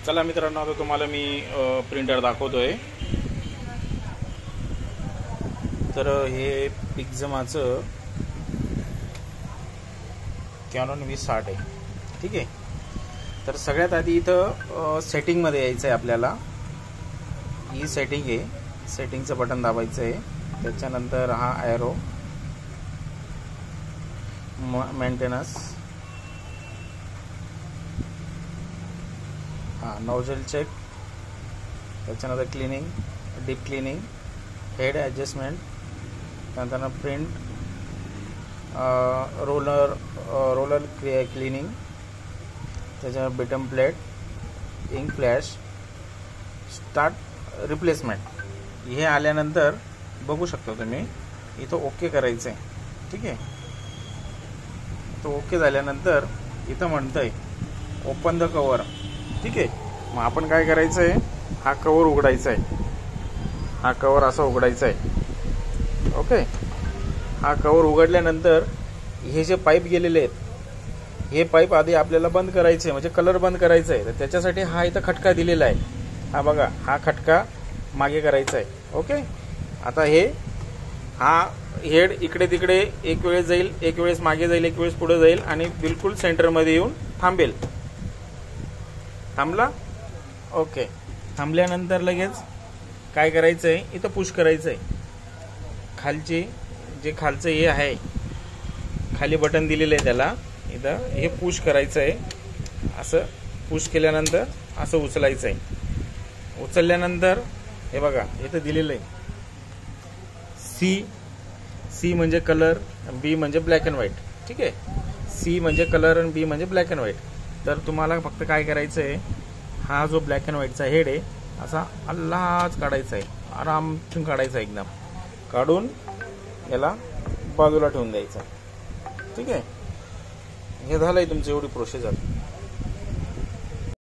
चला मित्रांनो, आता तुम्हाला मी प्रिंटर दाखवतोय. तर हे पिक्झमाचं कॅनॉन 2060 आहे. ठीक आहे. तर सगळ्यात आधी इथं सेटिंगमध्ये यायचं आहे आपल्याला. ही सेटिंग आहे. सेटिंगचं बटन दाबायचं आहे. त्याच्यानंतर हा ॲरो, मेंटेनन्स, नोजल चेक, त्याच्यानंतर cleaning, deep cleaning, head adjustment, त्यानंतर प्रिंट, रोलर क्लिनिंग, त्याच्यानंतर bottom plate, ink flash, start replacement. हे आल्यानंतर बघू शकता तुम्ही इथं ओके करायचं आहे. ठीक आहे. तो ओके झाल्यानंतर इथं म्हणतंय ओपन द कवर. ठीक आहे. मग आपण काय करायचं आहे, हा कवर उघडायचा आहे. हा कवर असा उघडायचा आहे. ओके. हा कवर उघडल्यानंतर हे जे पाईप गेलेले आहेत, हे पाईप आधी आपल्याला बंद करायचे आहे, म्हणजे कलर बंद करायचा आहे. तर त्याच्यासाठी हा इथं खटका दिलेला आहे. हा बघा, हा खटका मागे करायचा आहे. ओके. आता हा हेड इकडे तिकडे एक वेळेस जाईल, एक वेळेस मागे जाईल, एक वेळेस पुढे जाईल आणि बिलकुल सेंटरमध्ये येऊन थांबेल. थांबला. ओके. थांबल्यानंतर लगेच काय करायचं आहे, इथं पुश करायचं आहे. जे खालचं हे आहे, खाली बटन दिलेलं आहे त्याला, इथं हे पुश करायचं आहे. असं पुश केल्यानंतर असं उचलायचं आहे. उचलल्यानंतर हे बघा इथं दिलेलं आहे सी म्हणजे कलर, बी म्हणजे ब्लॅक अँड व्हाईट. ठीक आहे. सी म्हणजे कलर आणि बी म्हणजे ब्लॅक अँड व्हाईट. तर तुम्हाला फक्त काय करायचं आहे, हा जो ब्लॅक अँड व्हाईटचा हेड आहे असा अल्लाच काढायचा आहे. आरामशीर काढायचा आहे. एकदम काढून याला बाजूला ठेवून द्यायचा. ठीक आहे. हे झालंय तुमची एवढी प्रोसेस.